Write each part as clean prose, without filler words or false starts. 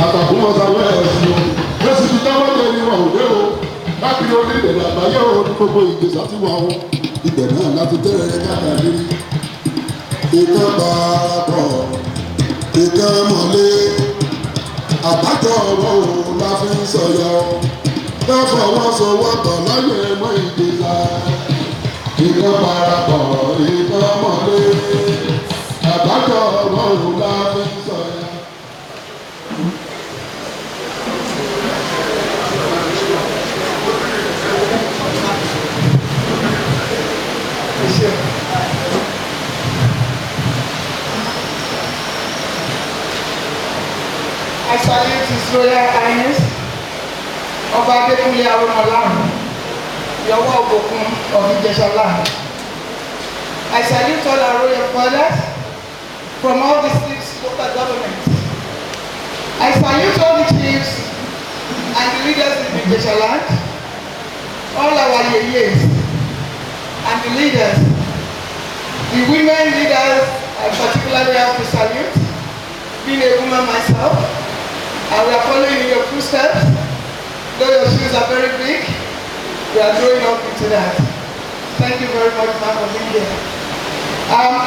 àtàkùn ọ̀sán wẹ́ẹ̀sì o wọ́n sì ti dáwọ́ lé ní wọn òde o káàkiri orílẹ̀-èdè àgbáyé o ní gbogbo Ìjẹ̀ṣà ti wà o ibẹ̀ náà láti tẹ́rẹ̀ káàkiri ìkan parapọ̀ ìkan mọ̀lé àbájọ ọ̀rọ̀ o la fi ń sọ̀yọ̀ ká fọwọ́sowọ́pọ̀ láyé mọ́ Ìjẹ̀ṣà ìkan parapọ̀ ìkan mọ̀lé àbájọ ọ̀rọ̀ o la fi ń sọ̀yọ̀. I salute His Royal Highness Obadekunle Aromola, the OmoObokun of Ijesaland. I salute all our royal fathers from all the 6 local governments. I salute all the chiefs and the leaders in Ijesaland, all our yeyes and the leaders, the women leaders. I particularly have to salute, being a woman myself. And we are following in your footsteps. Though your shoes are very big, we are growing up into that. Thank you very much, ma'am, for being here.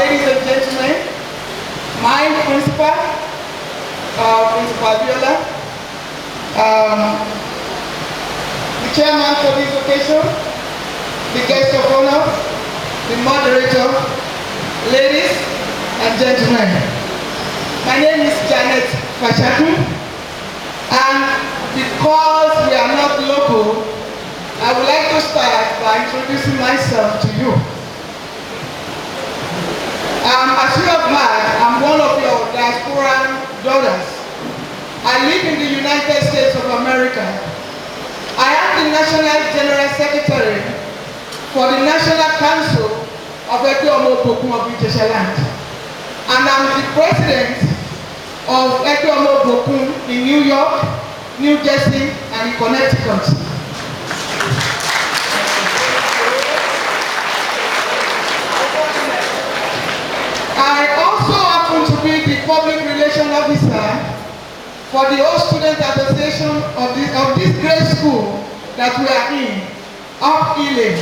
Ladies and gentlemen, my principal, Principal Viola, the chairman for this occasion, the guest of honor, the moderator, ladies and gentlemen. My name is Janet Fashakin. And because we are not local, I would like to start by introducing myself to you. As you have heard, I'm one of your diaspora daughters. I live in the United States of America. I am the National General Secretary for the National Council of Egbe OmoObokun of Ijesaland. And I'm the President of Egbe OmoObokun in New York, New Jersey, and Connecticut. I also happen to be the public relations officer for the Old Student Association of this great school that we are in, upholding.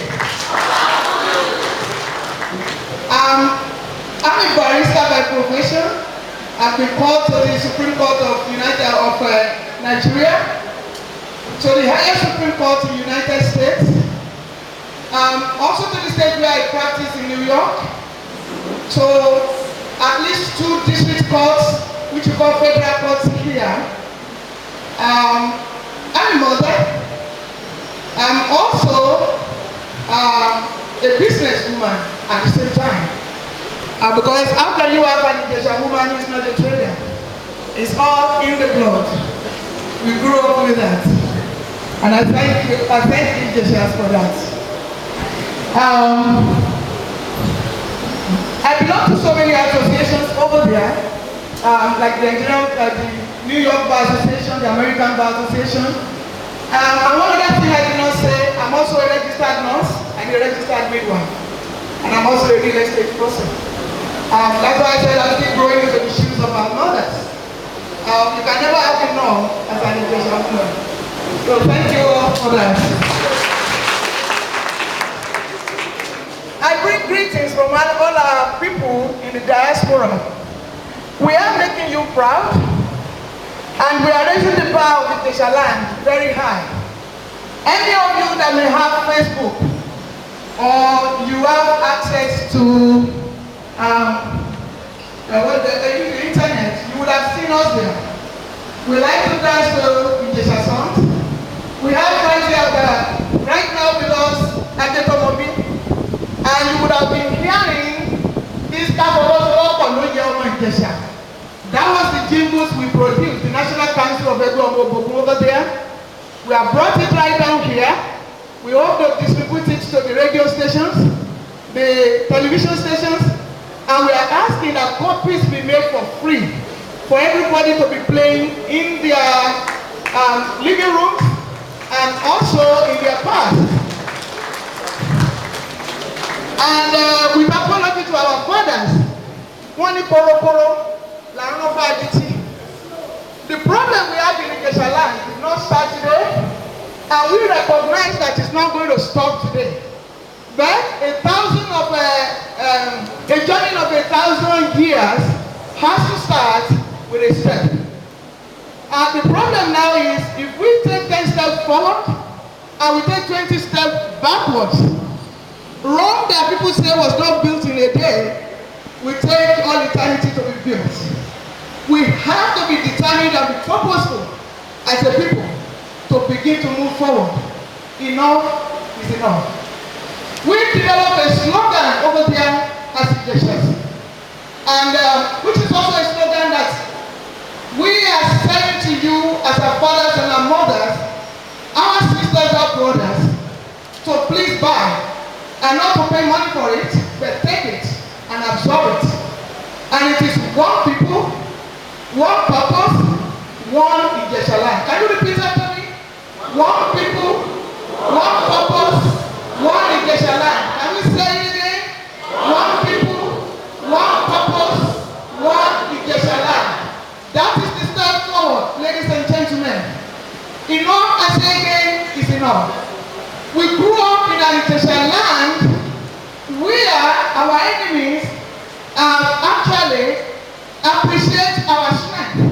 I'm a barrister by profession. I've been called to the Supreme Court of Nigeria, to the highest Supreme Court in the United States, also to the state where I practice in New York, to at least 2 district courts, which we call federal courts here. I'm a mother. I'm also a businesswoman at the same time. Because how can you have an Ijesa woman who is not a trader? It's all in the blood. We grew up with that. And I thank Ijesa for that. I belong to so many associations over there, like the New York Bar Association, the American Bar Association. And one other thing I did not say, I'm also a registered nurse and a registered midwife. And I'm also a real estate person. That's why I said I'll keep growing into the shoes of our mothers. You can never have enough as an Ijesa woman. So thank you all for that. I bring greetings from all our people in the diaspora. We are making you proud, and we are raising the bar of Ijesaland very high. Any of you that may have Facebook, or you have access to the internet, you would have seen us there. We like to dance to Ijesa songs. We have friends here that right now with us at the Tomobi, and you would have been hearing this type of Ijesa. That was the jingles we produced, the National Council of Egbe OmoObokun over there. We have brought it right down here. We hope to distribute it to the radio stations, the television stations, and we are asking that copies be made for free for everybody to be playing in their living rooms and also in their cars. And with apology to our fathers, the problem we have Ijesaland did not start today, and we recognize that it's not going to stop today. But a journey of 1,000 years has to start with a step. And the problem now is, if we take 10 steps forward and we take 20 steps backwards, Rome that people say was not built in a day will take all eternity to be built. We have to be determined and be purposeful as a people to begin to move forward. Enough is enough. We developed a slogan over there as Ijeshas, and which is also a slogan that we are saying to you as our fathers and our mothers, our sisters, our brothers, to please buy and not to pay money for it, but take it and absorb it. And it is one people, one purpose, one Ijesaland. Can you repeat that to me? One people, one purpose, one Ijesaland. Can we say it again? One people, one purpose, one Ijesaland. That is the step forward, ladies and gentlemen. Enough, I say again, is enough. We grew up in an Ijesaland where our enemies actually appreciate our strength,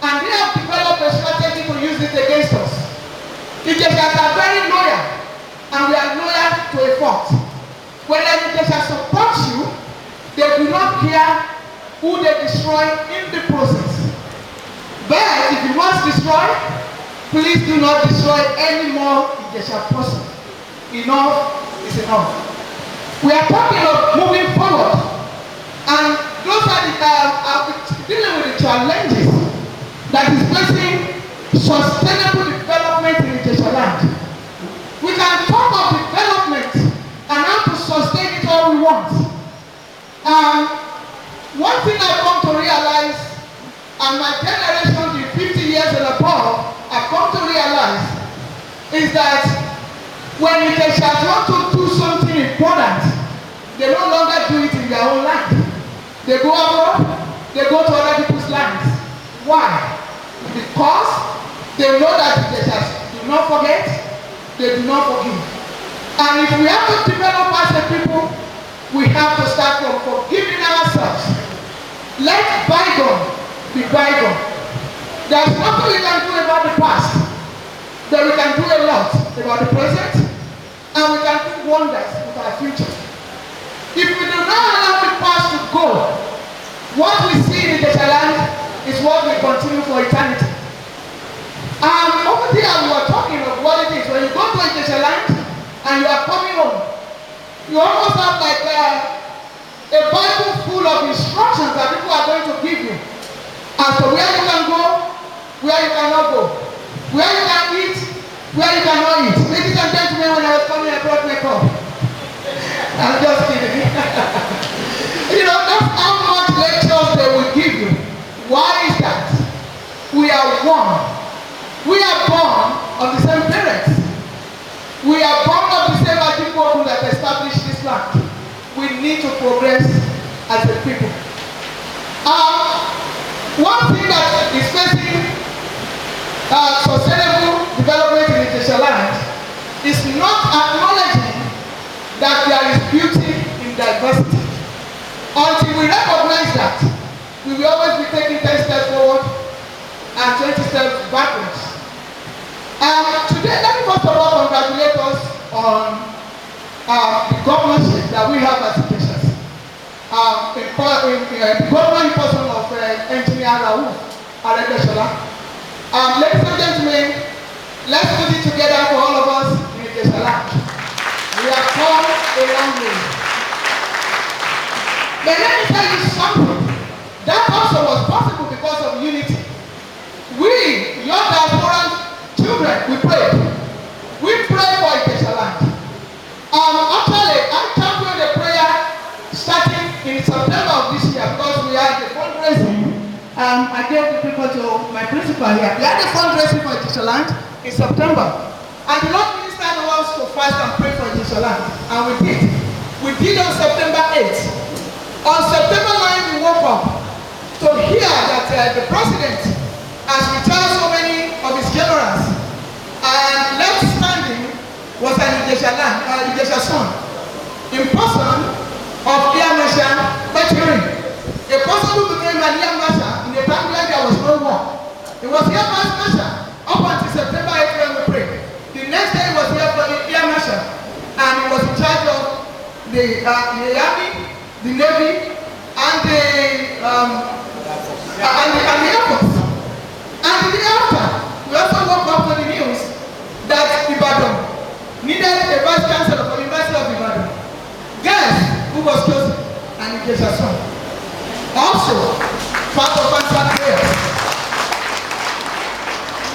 and they have developed a strategy to use it against us. Ijeshas are very loyal, and we are loyal to a fault. When an Ijeshas support you, they do not care who they destroy in the process. But if you must destroy, please do not destroy any more Ijesha person. Enough is enough. We are talking of moving forward, and those are dealing with the challenges that is facing sustainable development in Ijesaland. We can talk of development and how to sustain it all we want. One thing I've come to realize, and my generation, the 50 years and above, I've come to realize, is that when Ijeshas want to do something important, they no longer do it in their own land. They go abroad, they go to other people's lands. Why? Because they know that Ijeshas do not forget, they do not forgive. And if we have to develop as a people, we have to start from forgiving ourselves. Let bygone be bygone. There's nothing we can do about the past, but we can do a lot about the present, and we can do wonders with our future. If we do not allow the past to go, what we see in Ijesaland is what will continue for eternity. Over there we were talking of what it is. When you go to Ijesaland and you are coming home, you almost have like a Bible full of instructions that people are going to give you as to where you can go, where you cannot go, where you can eat, where you cannot eat. Ladies and gentlemen, when I was coming, I brought my cup. I'm just kidding. You know, that's how much lectures they will give you. Why is that? We are one. We are born of the same parents. We are born of the same attirbuted that established this land. We need to progress as a people. One thing that is facing sustainable development in Ijesaland is not acknowledging that there is beauty in diversity. Until we recognize that, we will always be taking 10 steps forward and 20 steps backwards. Today, let me first of all congratulate us on the governorship that we have as Ijeshas. The governor in person of Engineer Egbe. Ladies and gentlemen, let's put it together for all of us in Ijesaland. We have come a long way. But let me tell you something. That also was possible because of unity. We, your diaspora children, we prayed. We prayed for Ijesaland. Actually, I championed a prayer starting in September of this year because we had the fundraising. I gave the people to my principal here. We had a fundraising for Ijesaland in September. And the Lord ministered to us to fast and pray for Ijesaland. And we did. We did on September 8th. On September 9th, we woke up to hear that the president has retired so many of was an Ijesa son, in person of Iyamasha Bachiri, a person who became an Iyamasha in a time when there was no war. He was Iyamasha up until September 8 when we prayed. The next day he was here for Iyamasha, and he was in charge of the army, the navy, and the Air Force. And the day after, we also woke up to the news that Ibadan needed a vice chancellor for the University of Ibadan. Guess who was chosen? And Ijesa son. Also, part of answered prayers.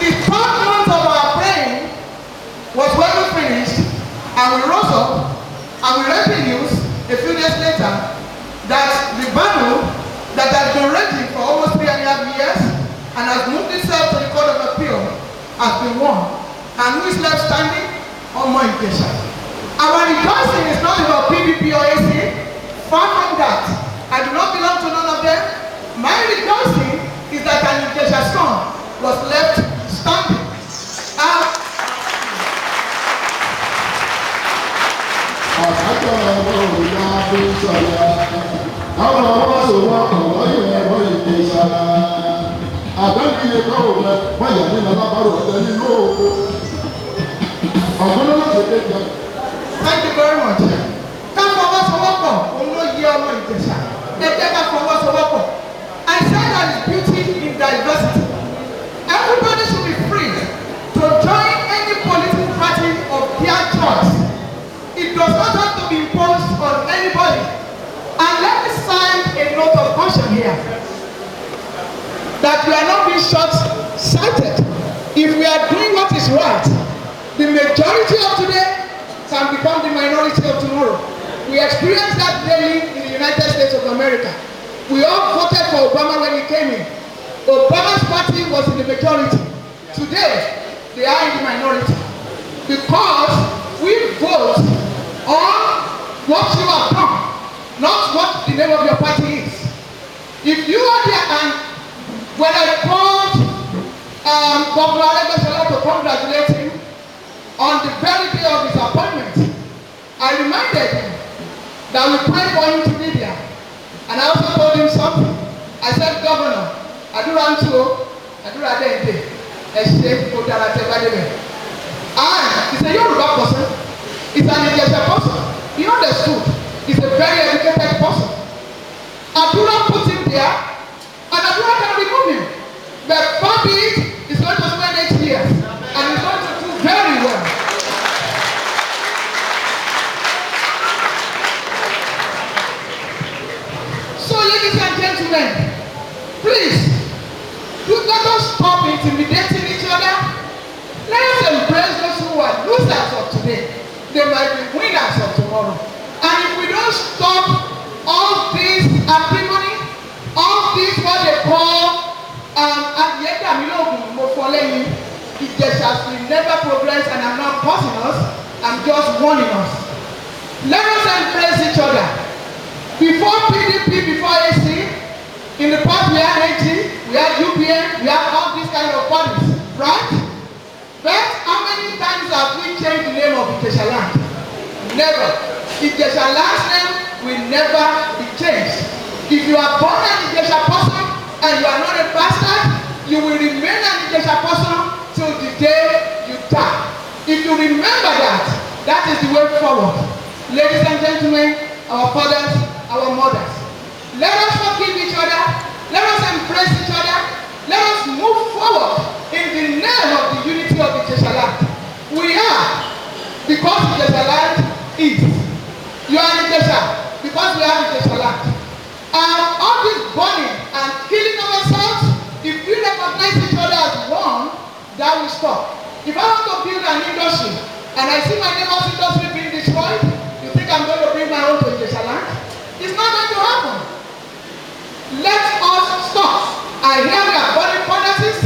The third month of our praying was when we finished, and we rose up, and we read the news a few days later that the battle that has been raging for almost 3.5 years and has moved itself to the Court of Appeal has been won. And who is left standing? OmoObokun. Our rejoicing is not about PDP or AC. Far from that. I do not belong to none of them. My rejoicing is that an Ijesa son was left standing. Thank you very much. I said there is beauty in diversity. Everybody should be free to join any political party of their choice. It does not have to be imposed on anybody. And let me sign a note of caution here that we are not being short-sighted. If we are doing what is right, the majority of today can become the minority of tomorrow. We experience that daily in the United States of America. We all voted for Obama when he came in. Obama's party was in the majority. Today, they are in the minority. Because we vote on what you have done, not what the name of your party is. If you are there, and when I called Governor Egbe to congratulate him on the very day of his appointment, I reminded him that we prayed for him to be there. And I also told him something. I said, Governor, Adura Dente, and he's a Yoruba person, he's an Ijesa person. He understood. He's a very educated person. Adura put him there, and Adura can remove him. But far be it, he's going to spend 8 years, and he's going to do very well. So, ladies and gentlemen, please, let us stop intimidating each other. Let us embrace those who are losers of today. They might be winners of tomorrow. And if we don't stop all this acrimony, all this what they call Ijesa will never progress, and I'm not causing us, I'm just warning us. Let us embrace each other. Before PDP, before AC, in the past we had AG, we had UPN, we had all these kind of parties, right? But how many times have we changed the name of Ijesaland? Never. Ijesaland's name will never be changed. If you are born an Ijesa person and you are not a bastard, you will remain an Ijesa person till the day you die. If you remember that, that is the way forward. Ladies and gentlemen, our fathers, our mothers, let us forgive each other, let us embrace each other, let us move forward in the name of the unity of Ijesaland. We are, because Ijesaland is. You are Ijesa, because we are Ijesaland. All this burning and killing of ourselves, if we recognize each other as one, that will stop. If I want to build an industry, and I see my neighbor's industry being destroyed, you think I'm going to bring my own to Ijesaland? It's not going to happen. Let us stop. I hear we are burning furnaces.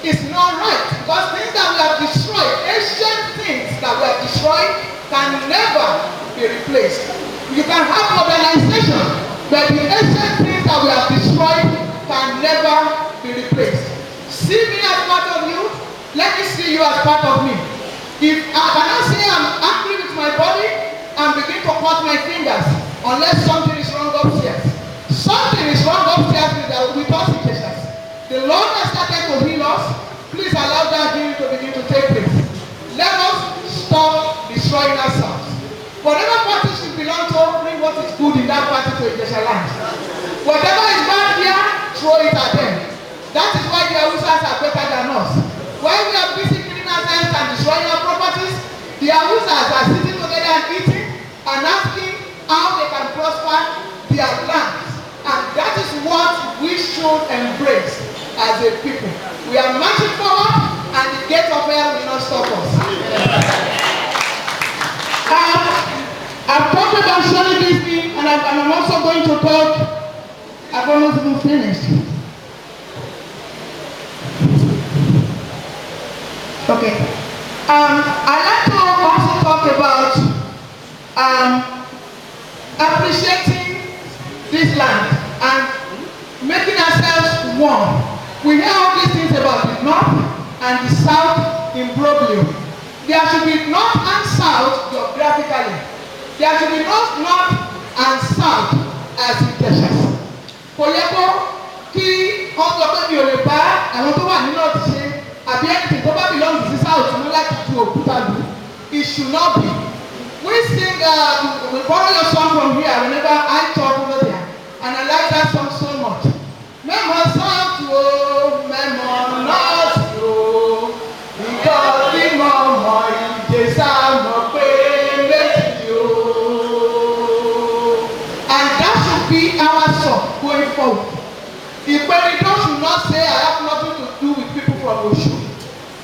It's not right, because things that we have destroyed, ancient things that we have destroyed, can never be replaced. You can have modernization, but the ancient things that we have destroyed can never be replaced. See me as part of you, let me see you as part of me. If I cannot say I'm angry with my body and begin to cut my fingers unless something is wrong upstairs. Something is wrong upstairs with us Ijeshas. The Lord has started to heal us. Please allow that healing to begin to take place. Let us stop destroying ourselves. Whatever party should belong to, bring what is good in that party to Ijesaland. Whatever is bad here, throw it at them. That is why the Awusas are better than us. While we are busy killing ourselves and destroying our properties, the Awusas are sitting together and eating and asking how they can prosper their lands. And that is what we should embrace as a people. We are marching forward and the gate of hell will not stop us. I've talked about showing this thing and I'm also going to talk. I've almost been finished. Okay. I'd like to also talk about appreciating this land and making ourselves one. We hear all these things about the north and the south in imbroglio. There should be north and south geographically. There should be north and south as Ijeshas. Kò yẹ kó kí ọjọ́ pé mi ò lè bá àwọn tó wà nínú ọ̀tí ṣe àbí ẹnìtì tó bá belong sí south ní láti ju òkúta lù. It should not be. We sing, we borrow your song from here whenever I talk over there. And I like that song so much. Memo south o, memo north o, ìjọ bí mo mọ Ìjẹ̀ṣà mọ̀ pé méjì o. And that should be our song going forward. Ìpèrídó should not say I have nothing to do with people from Oshu.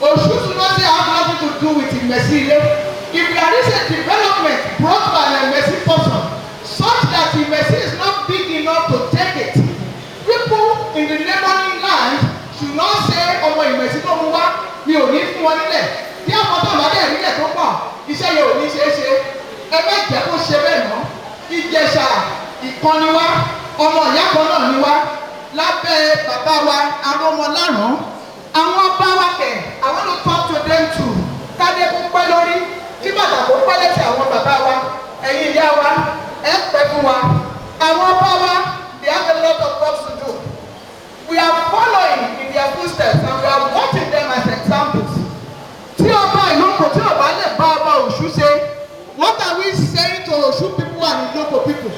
Oshu should not say I have nothing to do with Imesile. If there is a development brought by a Imesi person such that Imesi is not big enough to take it, people in the neighboring land should not say ọmọ Imesi tó mú wá mi ò ní fún wọn nílẹ̀ tí àwọn tó bá dẹ̀ nílẹ̀ tó pọ̀ iṣẹ́ yẹn ò ní ṣeé ṣe ẹ bá jẹ́ kó ṣe bẹ́ẹ̀ mọ́. Ìjẹ̀ṣà ìkànnì wa ọmọ ìyá kan náà ni wá lábẹ́ bàbá wa Arọ́mọláràn àwọn ọba wa kẹ̀ I want to talk to them too kádé kó pẹ́ lórí tí bàbá kó pẹ́ lẹ́sẹ̀ àwọn bàbá wa ẹ̀yin ìyá wa ẹ̀ pẹ́ fún wa àwọn ọba wa they have a lot of work to do. We are following in their footsteps and we are watching them as examples. Tí ọba ìlú kò tí ọba lè bá ọba Ọ̀ṣun ṣe, what are we saying to Ọ̀ṣun people and Ìlókò people?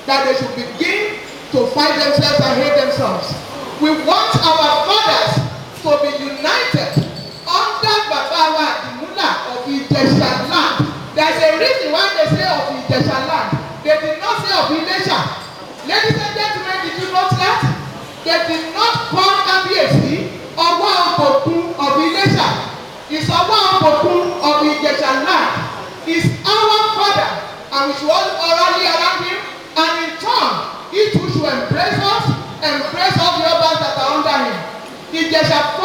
That they should begin to fight themselves and hate themselves. We want our fathers to be united under Babawa Adimula of Ijesaland. There's a reason why they say of Ijesaland. They did not say of Ilesha. Ladies and gentlemen, did you note that? They did not call Kábíyèsí OmoObokun of Ilesha. It's OmoObokun of Ijesaland. It's our father, and we should all orally around him, and in turn, he too should embrace us, embrace all the others that are under him. Ijesha